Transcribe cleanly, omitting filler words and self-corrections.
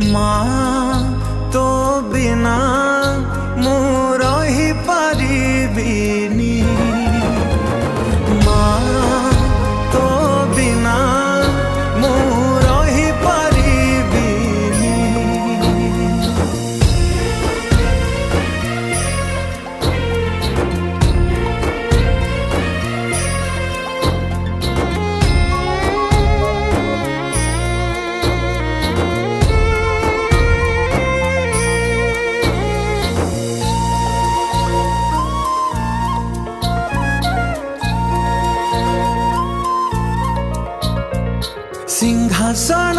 माँ तो बिना मु रही पारिबिनी, माँ तो बिना मु रही पारिबिनी। सिंहासन